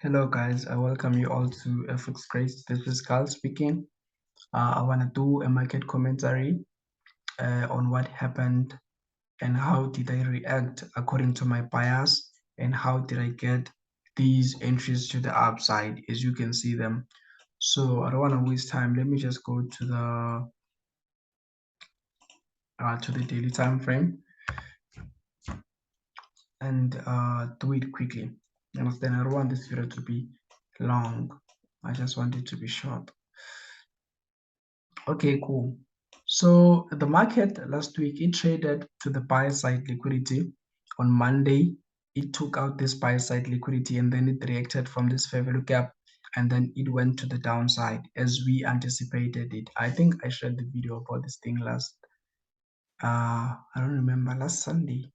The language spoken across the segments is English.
Hello guys, I welcome you all to FX Grace. This is Carl speaking. I want to do a market commentary on what happened and how did I react according to my bias and how did I get these entries to the upside as you can see them. So I don't want to waste time. Let me just go to the daily time frame and do it quickly. You understand? I don't want this video to be long. I just want it to be short. Okay, cool. So the market last week, it traded to the buy side liquidity. On Monday, it took out this buy side liquidity and then it reacted from this fair value gap and then it went to the downside as we anticipated it. I think I shared the video about this thing I don't remember, last Sunday.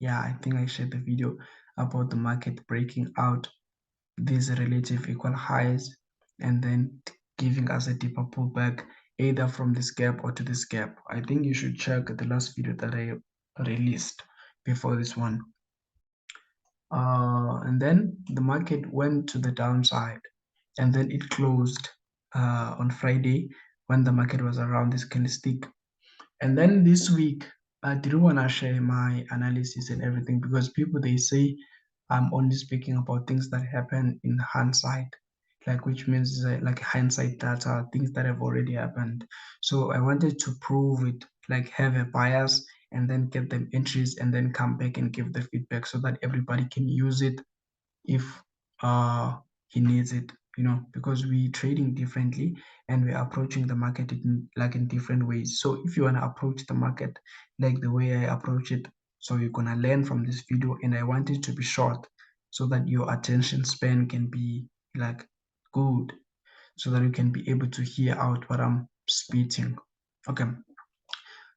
Yeah, I think I shared the video about the market breaking out these relative equal highs and then giving us a deeper pullback either from this gap or to this gap. I think you should check the last video that I released before this one. And then the market went to the downside and then it closed on Friday when the market was around this candlestick. And then this week, I didn't want to share my analysis and everything because people they say I'm only speaking about things that happen in hindsight, like which means like hindsight data, things that have already happened. So I wanted to prove it, like have a bias and then get them entries and then come back and give the feedback so that everybody can use it if he needs it, because we trading differently and we're approaching the market in different ways. So if you want to approach the market like the way I approach it, so you're gonna learn from this video, and I want it to be short so that your attention span can be like good, so that you can be able to hear out what I'm spitting. Okay,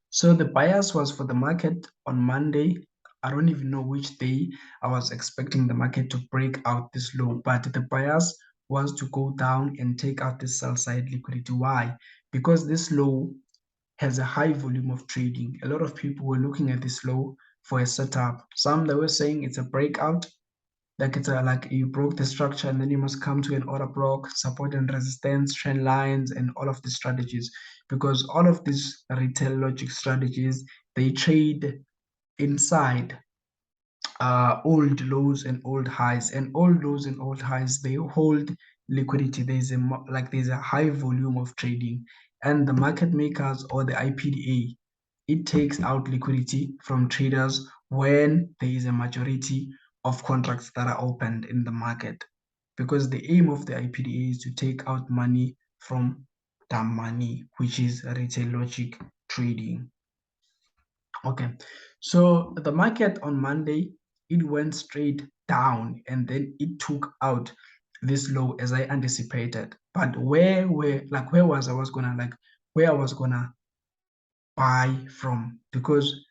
so the bias was for the market on Monday. I don't even know which day I was expecting the market to break out this low, but the bias was to go down and take out the sell side liquidity. Why? Because this low has a high volume of trading. A lot of people were looking at this low for a setup. Some they were saying it's a breakout, like it's like you broke the structure and then you must come to an order block, support and resistance, trend lines, and all of the strategies, because all of these retail logic strategies, they trade inside old lows and old highs, and old lows and old highs, they hold liquidity. There's a high volume of trading, and the market makers or the IPDA, it takes out liquidity from traders when there is a majority of contracts that are opened in the market, because the aim of the IPDA is to take out money from the money, which is retail logic trading. Okay, so the market on Monday, it went straight down and then it took out this low as I anticipated. But where I was gonna buy from, because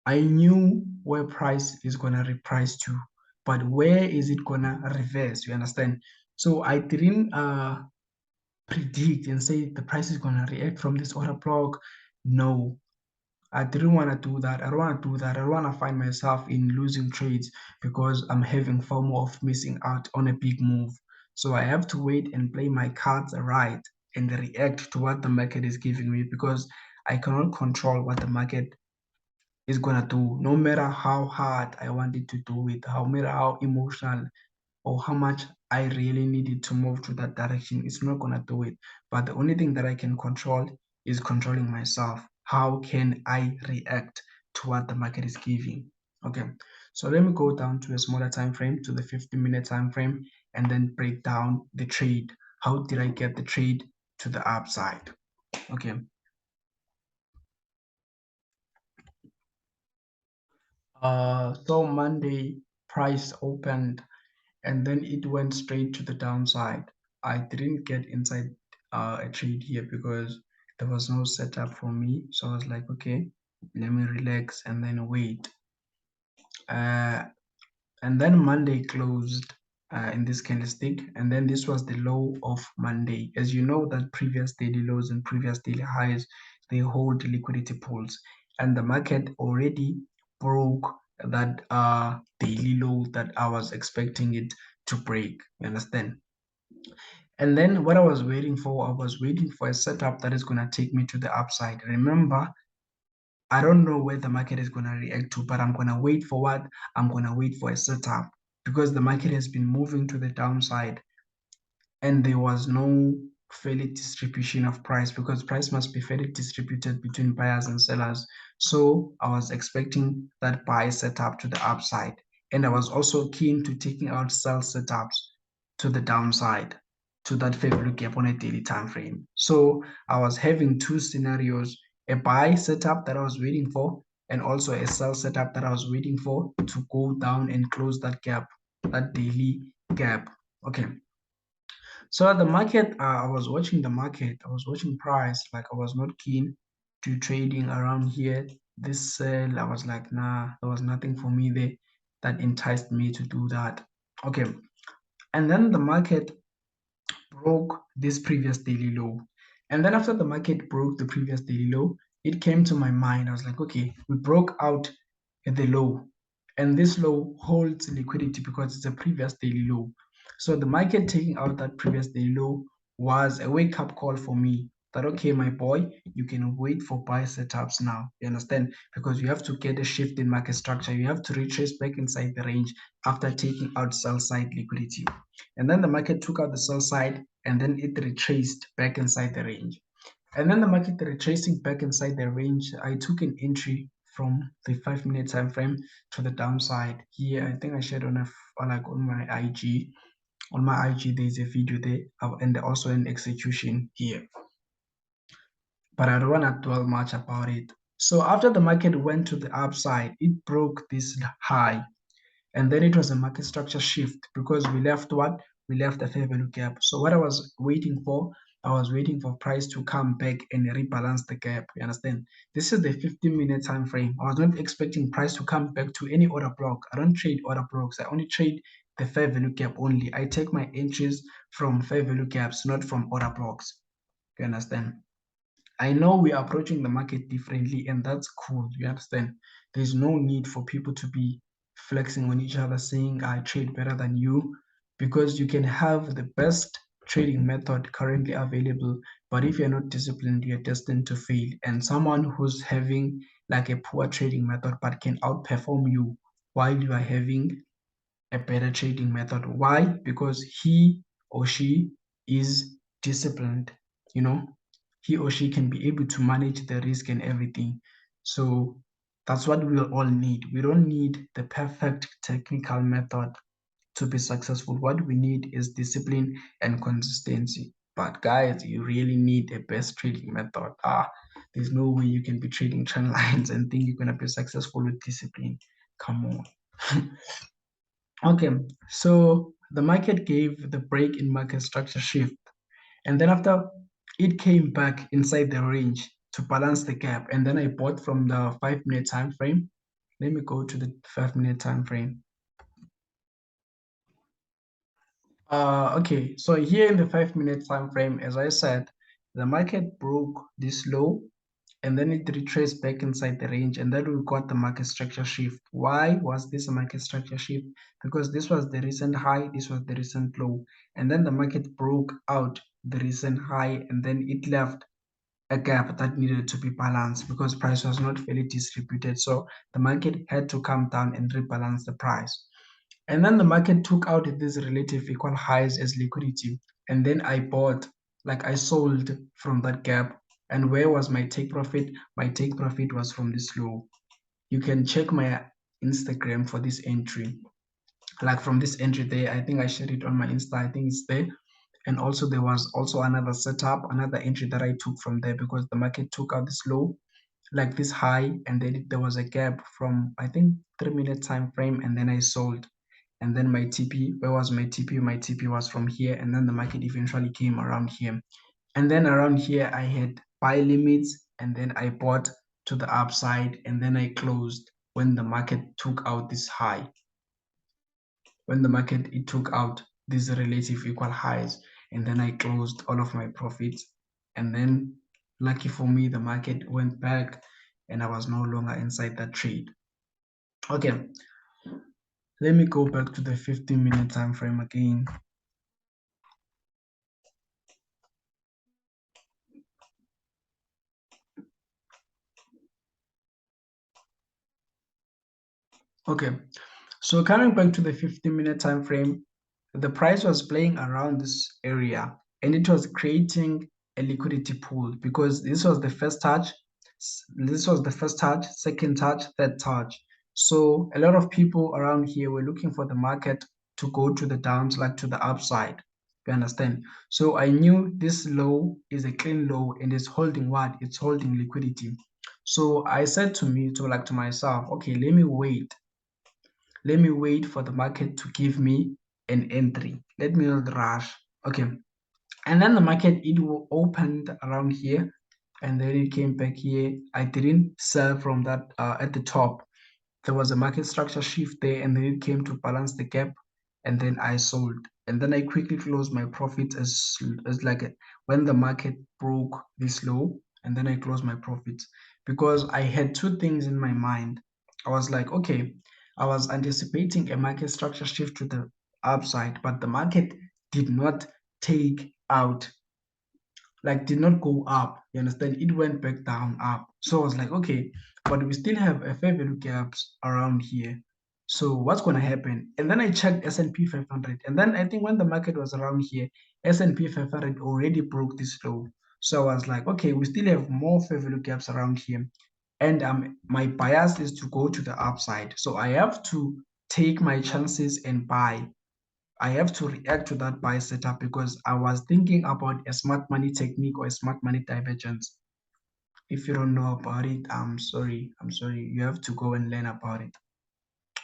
I knew where price is gonna reprice to, but where is it gonna reverse? You understand? So I didn't predict and say the price is gonna react from this order block. No, I didn't want to do that. I don't want to do that. I don't want to find myself in losing trades because I'm having FOMO of missing out on a big move. So I have to wait and play my cards right and react to what the market is giving me, because I cannot control what the market is gonna do, no matter how hard I want it to do it, no matter how emotional or how much I really needed to move to that direction. It's not gonna do it. But the only thing that I can control is controlling myself. How can I react to what the market is giving? Okay, so let me go down to a smaller time frame, to the 50-minute time frame, and then break down the trade. How did I get the trade to the upside? Okay. So Monday price opened and then it went straight to the downside. I didn't get inside a trade here because there was no setup for me. So I was like, okay, let me relax and then wait. Uh, and then Monday closed in this candlestick, and then this was the low of Monday. As you know, that previous daily lows and previous daily highs, they hold liquidity pools, and the market already broke that daily low that I was expecting it to break, you understand? And then what I was waiting for, I was waiting for a setup that is going to take me to the upside. Remember, I don't know where the market is going to react to, but I'm going to wait for what? I'm going to wait for a setup because the market has been moving to the downside and there was no fairly distribution of price because price must be fairly distributed between buyers and sellers. So I was expecting that buy setup to the upside. And I was also keen to taking out sell setups to the downside to that fair value gap on a daily time frame. So I was having two scenarios, a buy setup that I was waiting for and also a sell setup that I was waiting for to go down and close that gap, that daily gap. Okay. So the market, I was watching the market, I was watching price, like I was not keen to trading around here. This sell, I was like, nah, there was nothing for me there that enticed me to do that. Okay. And then the market broke this previous daily low. And then after the market broke the previous daily low, it came to my mind. I was like, okay, we broke out at the low. And this low holds liquidity because it's a previous daily low. So the market taking out that previous daily low was a wake-up call for me that, okay, my boy, you can wait for buy setups now. You understand? Because you have to get a shift in market structure. You have to retrace back inside the range after taking out sell side liquidity. And then the market took out the sell side and then it retraced back inside the range. And then the market retracing back inside the range, I took an entry from the 5-minute time frame to the downside. Here, I think I shared on on my IG. On my IG, there's a video there and also an execution here. But I don't want to dwell much about it. So after the market went to the upside, it broke this high. And then it was a market structure shift because we left what? We left the fair value gap. So what I was waiting for, I was waiting for price to come back and rebalance the gap. You understand? This is the 15-minute time frame. I was not expecting price to come back to any order block. I don't trade order blocks. I only trade the fair value gap only. I take my entries from fair value gaps, not from order blocks. You understand? I know we are approaching the market differently, and that's cool. You understand? There's no need for people to be flexing on each other, saying I trade better than you, because you can have the best trading method currently available, but if you're not disciplined, you're destined to fail. And someone who's having like a poor trading method but can outperform you while you are having a better trading method. Why? Because he or she is disciplined, you know, he or she can be able to manage the risk and everything. So that's what we will all need. We don't need the perfect technical method to be successful. What we need is discipline and consistency. But guys, you really need a best trading method. There's no way you can be trading trend lines and think you're gonna be successful with discipline. Come on. Okay, so the market gave the break in market structure shift. And then after it came back inside the range to balance the gap. And then I bought from the 5-minute time frame. Let me go to the 5-minute time frame. Okay, so here in the 5-minute time frame, as I said, the market broke this low and then it retraced back inside the range, and then we got the market structure shift. Why was this a market structure shift? Because this was the recent high, this was the recent low, and then the market broke out the recent high, and then it left a gap that needed to be balanced because price was not fairly distributed. So the market had to come down and rebalance the price. And then the market took out these relative equal highs as liquidity. And then I bought, like I sold from that gap. And where was my take profit? My take profit was from this low. You can check my Instagram for this entry. Like from this entry there, I think I shared it on my Insta. I think it's there. And also there was also another setup, another entry that I took from there because the market took out this low, like this high, and then there was a gap from I think 3-minute time frame, and then I sold. And then my TP, where was my TP? My TP was from here, and then the market eventually came around here. And then around here, I had buy limits, and then I bought to the upside, and then I closed when the market took out this high. When the market it took out these relative equal highs, and then I closed all of my profits. And then lucky for me, the market went back and I was no longer inside that trade. Okay, Let me go back to the 15-minute time frame again. Okay, so coming back to the 15-minute time frame, the price was playing around this area and it was creating a liquidity pool because this was the first touch, second touch, third touch. So a lot of people around here were looking for the market to go to the downs, like to the upside. You understand? So I knew this low is a clean low and it's holding what? It's holding liquidity. So I said to myself, okay, let me wait for the market to give me an entry. Let me not rush. Okay. And then the market, it will opened around here and then it came back here. I didn't sell from that at the top. There was a market structure shift there and then it came to balance the gap and then I sold. And then I quickly closed my profits as like when the market broke this low and then I closed my profits because I had two things in my mind. I was like, okay, I was anticipating a market structure shift to the upside, but the market did not take out, like did not go up. You understand? It went back down up. So I was like, okay, but we still have a fair value gaps around here. So what's gonna happen? And then I checked S&P 500, and then I think when the market was around here, S&P 500 already broke this low. So I was like, okay, we still have more fair value gaps around here, and my bias is to go to the upside. So I have to take my chances and buy. I have to react to that buy setup because I was thinking about a smart money technique or a smart money divergence. If you don't know about it, I'm sorry. I'm sorry. You have to go and learn about it.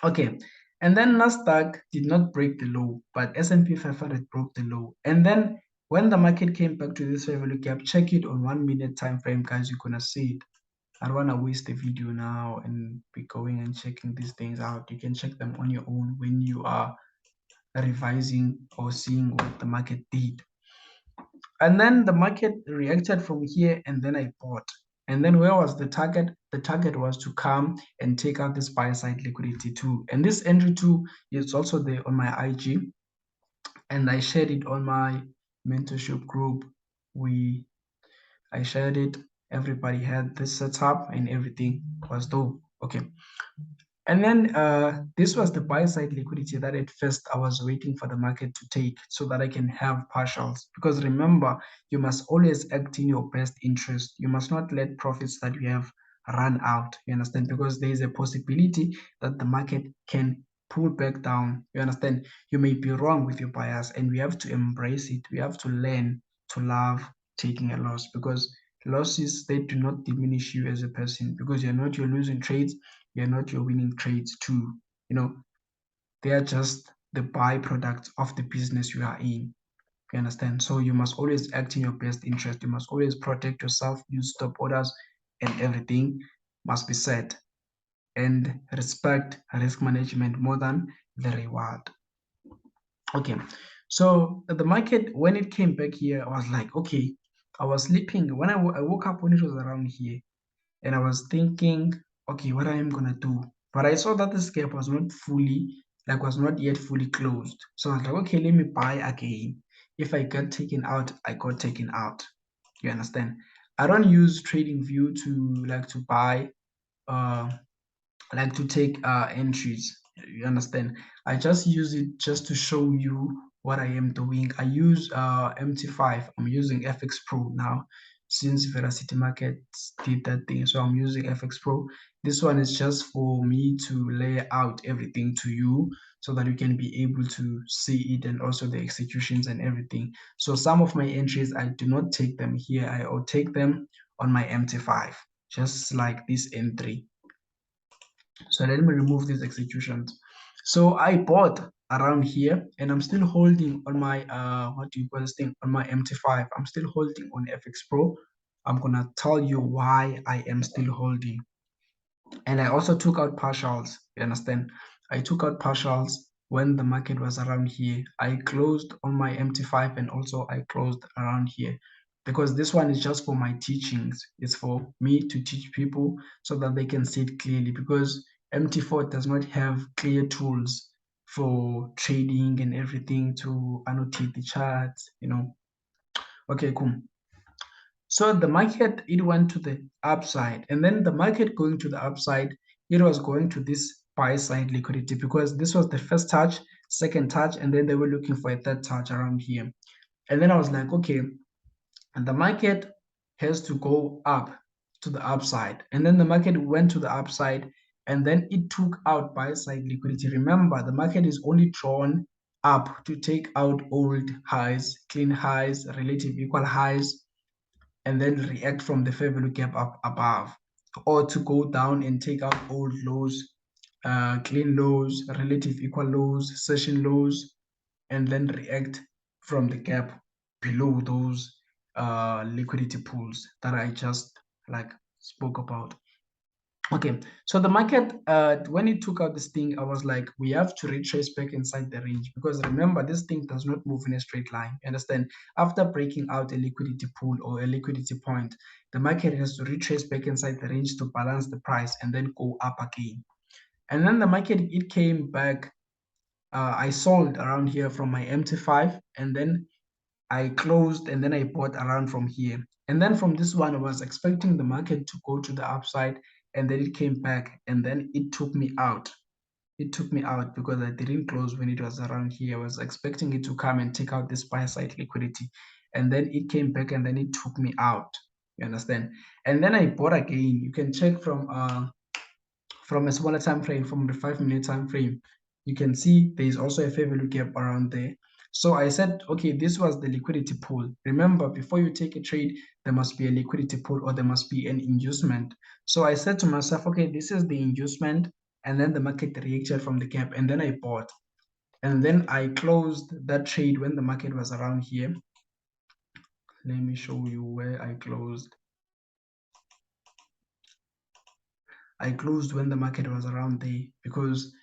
Okay. And then Nasdaq did not break the low, but S&P 500 broke the low. And then when the market came back to this fair value gap, check it on 1 minute time frame, guys. You're gonna see it. I don't want to waste the video now and be going and checking these things out. You can check them on your own when you are revising or seeing what the market did. And then the market reacted from here and then I bought. And then where was the target? The target was to come and take out this buy side liquidity too. And this entry too is also there on my IG. And I shared it on my mentorship group. I shared it. Everybody had this setup and everything was dope. Okay. And then this was the buy side liquidity that at first I was waiting for the market to take so that I can have partials. Because remember, you must always act in your best interest. You must not let profits that you have run out. You understand? Because there is a possibility that the market can pull back down. You understand? You may be wrong with your bias, and we have to embrace it. We have to learn to love taking a loss because losses, they do not diminish you as a person because you're losing trades, you're not your winning trades too. You know, they are just the byproduct of the business you are in. You understand? So you must always act in your best interest. You must always protect yourself, use stop orders, and everything must be set. And respect risk management more than the reward. Okay. So the market, when it came back here, I was like, okay, I was sleeping. When I woke up when it was around here, and I was thinking, okay, what I am gonna do. But I saw that this gap was not yet fully closed. So I was like, okay, let me buy again. If I got taken out, I got taken out. You understand? I don't use trading view to buy uh like to take entries. You understand? I just use it just to show you what I am doing. I use MT5. I'm using FX Pro now since Veracity Markets did that thing. So I'm using FX Pro. This one is just for me to lay out everything to you so that you can be able to see it and also the executions and everything. So some of my entries, I do not take them here. I'll take them on my MT5, just like this entry. So let me remove these executions. So I bought around here and I'm still holding on my what do you call this thing, on my MT5. I'm still holding on FX Pro. I'm gonna tell you why I am still holding. And I also took out partials. You understand? I took out partials when the market was around here. I closed on my MT5 and also I closed around here because this one is just for my teachings. It's for me to teach people so that they can see it clearly because MT4 does not have clear tools. for trading and everything, to annotate the charts, Okay, cool. So the market, it went to the upside, and then the market going to the upside, it was going to this buy side liquidity, because this was the first touch, second touch, and then they were looking for a third touch around here. And then I was like, okay, and the market has to go up to the upside. And then the market went to the upside, and then it took out buy side liquidity. Remember, the market is only drawn up to take out old highs, clean highs, relative equal highs, and then react from the fair value gap up above, or to go down and take out old lows, clean lows, relative equal lows, session lows, and then react from the gap below those liquidity pools that I just like spoke about. Okay, so the market, when it took out this thing, I was like, we have to retrace back inside the range, because remember, this thing does not move in a straight line. You understand? After breaking out a liquidity pool or a liquidity point, the market has to retrace back inside the range to balance the price and then go up again. And then the market, it came back. I sold around here from my MT5, and then I closed, and then I bought around from here. And then from this one, I was expecting the market to go to the upside, and then it came back, and then it took me out. It took me out because I didn't close when it was around here. I was expecting it to come and take out this buy side liquidity. And then it came back, and then it took me out. You understand? And then I bought again. You can check from a smaller time frame, from the 5 minute time frame. You can see there is also a fair value gap around there. So I said, okay, this was the liquidity pool. Remember, before you take a trade, there must be a liquidity pool, or there must be an inducement. So I said to myself, okay, this is the inducement, and then the market reacted from the gap, and then I bought. And then I closed that trade when the market was around here. Let me show you where I closed. I closed when the market was around there, because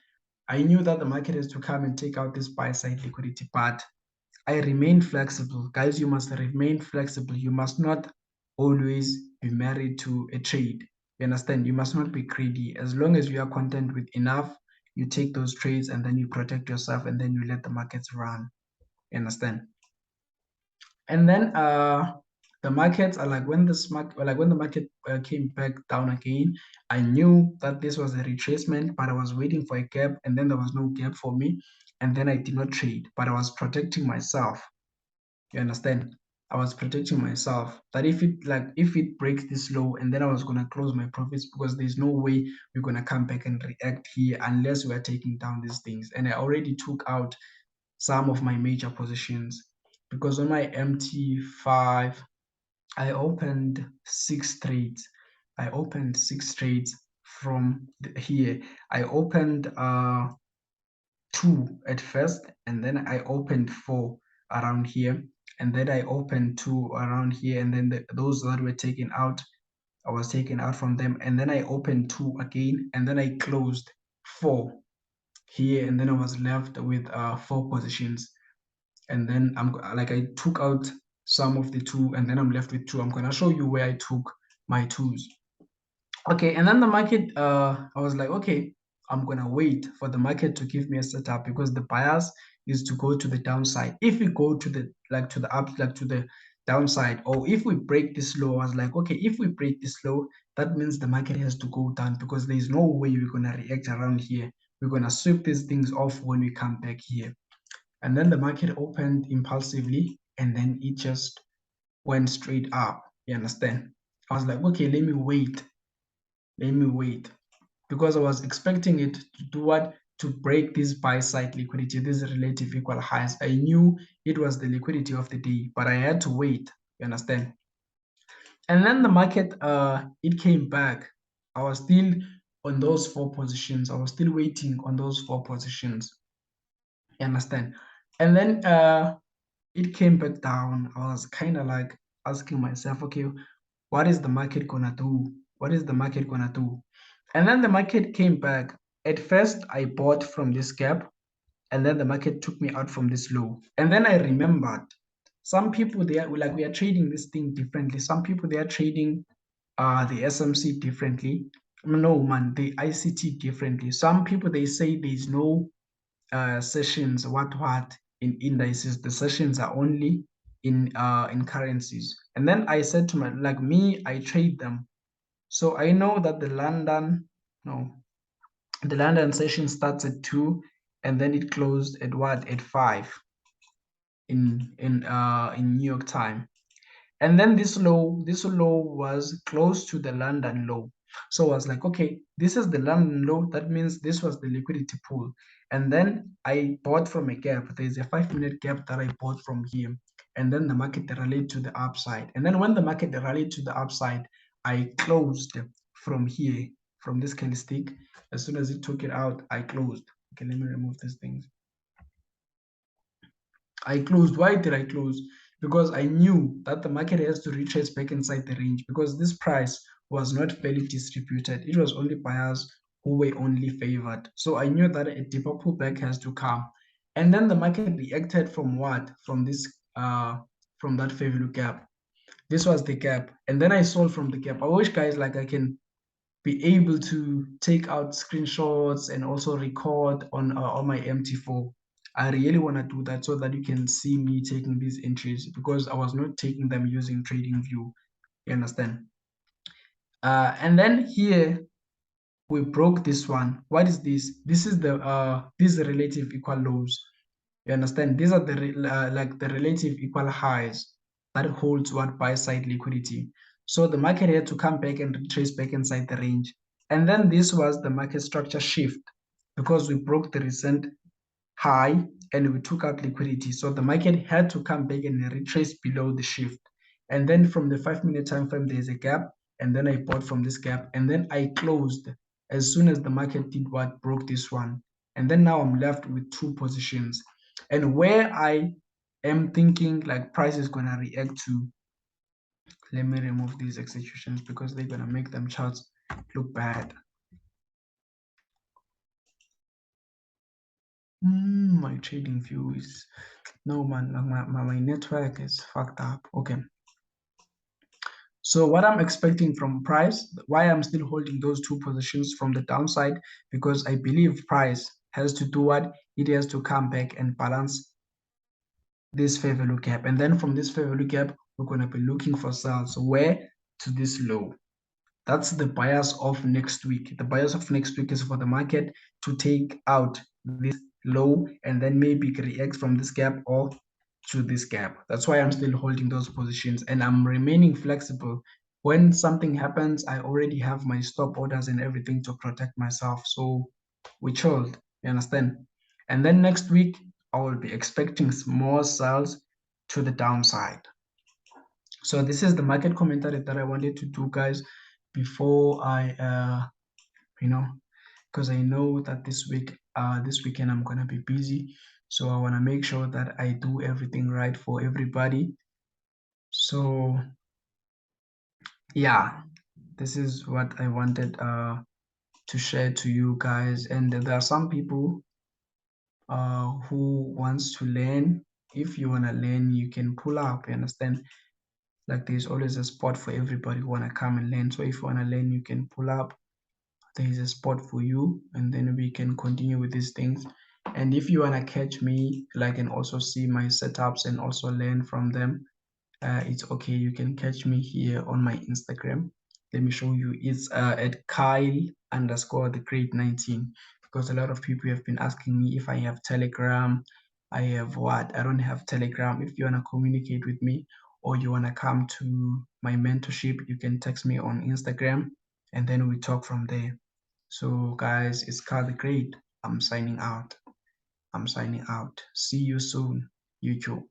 I knew that the market has to come and take out this buy side liquidity, but I remain flexible. Guys, you must remain flexible. You must not always be married to a trade. You understand? You must not be greedy. As long as you are content with enough, you take those trades, and then you protect yourself, and then you let the markets run. You understand? And then the markets are like, when the market came back down again, I knew that this was a retracement, but I was waiting for a gap, and then there was no gap for me, and then I did not trade, but I was protecting myself. You understand? I was protecting myself that if it breaks this low, and then I was gonna close my profits, because there's no way we're gonna come back and react here unless we are taking down these things. And I already took out some of my major positions, because on my MT5, I opened 6 trades. I opened 6 trades from here. I opened 2 at first, and then I opened 4 around here, and then I opened 2 around here, and then those that were taken out, I was taken out from them, and then I opened 2 again, and then I closed 4 here, and then I was left with 4 positions. And then I took out some of the 2, and then I'm left with 2. I'm gonna show you where I took my 2s. Okay, and then the market, I was like, okay, I'm gonna wait for the market to give me a setup, because the bias is to go to the downside. If we go to the to the downside, or if we break this low, I was like, okay, if we break this low, that means the market has to go down, because there's no way we're gonna react around here. We're gonna sweep these things off when we come back here. And then the market opened impulsively, and then it just went straight up. You understand? I was like, okay, let me wait, because I was expecting it to do what? To break this buy side liquidity, this relative equal highs. I knew it was the liquidity of the day, but I had to wait. You understand? And then the market, it came back. I was still on those 4 positions. I was still waiting on those 4 positions. You understand? And then it came back down. I was kind of like asking myself, okay, what is the market gonna do? What is the market gonna do? And then the market came back. At first, I bought from this gap, and then the market took me out from this low. And then I remembered, some people, they are like, we are trading this thing differently. Some people, they are trading the SMC differently. No, man, the ICT differently. Some people, they say there's no sessions, what in indices. The sessions are only in currencies. And then I said to I trade them. So I know that the London session starts at 2 and then it closed at what? At 5 in New York time. And then this low was close to the London low. So I was like, okay, this is the London low. That means this was the liquidity pool. And then I bought from a gap. There's a 5-minute gap that I bought from here. And then the market rallied to the upside. And then when the market rallied to the upside, I closed from here, from this candlestick. As soon as it took it out, I closed. Okay, let me remove these things. I closed. Why did I close? Because I knew that the market has to retrace back inside the range because this price was not fairly distributed. It was only buyers who were only favored. So I knew that a deeper pullback has to come. And then the market reacted from what? From that fair value gap. This was the gap. And then I sold from the gap. I wish guys I can be able to take out screenshots and also record on my MT4. I really want to do that so that you can see me taking these entries because I was not taking them using TradingView. You understand? And then here we broke this one. What is this? This is these relative equal lows. You understand? These are the relative equal highs that holds what buy side liquidity. So the market had to come back and retrace back inside the range. And then this was the market structure shift because we broke the recent high and we took out liquidity. So the market had to come back and retrace below the shift. And then from the 5-minute time frame, there's a gap. And then I bought from this gap. And then I closed as soon as the market did what broke this one. And then now I'm left with 2 positions. And where I am thinking price is gonna react to, let me remove these executions because they're gonna make them charts look bad. My trading view is no man, my network is fucked up. Okay. So what I'm expecting from price, why I'm still holding those 2 positions from the downside, because I believe price has to do what? It has to come back and balance this fair value gap. And then from this fair value gap, we're going to be looking for sales. Where? To this low. That's the bias of next week. The bias of next week is for the market to take out this low and then maybe react from this gap or to this gap. That's why I'm still holding those positions and I'm remaining flexible. When something happens, I already have my stop orders and everything to protect myself. So we chilled, you understand? And then next week, I will be expecting more sales to the downside. So this is the market commentary that I wanted to do, guys, before I, because I know that this weekend I'm gonna be busy. So I wanna make sure that I do everything right for everybody. So yeah, this is what I wanted to share to you guys. And there are some people who wants to learn. If you wanna learn, you can pull up. You understand? There's always a spot for everybody who wanna come and learn. So if you wanna learn, you can pull up. There is a spot for you, and then we can continue with these things. And if you wanna catch me, and also see my setups and also learn from them, it's okay. You can catch me here on my Instagram. Let me show you. It's at Kyle_the_great19 because a lot of people have been asking me if I have Telegram. I have what? I don't have Telegram. If you wanna communicate with me or you wanna come to my mentorship, you can text me on Instagram and then we talk from there. So guys, it's Kyle the Great. I'm signing out. See you soon, YouTube.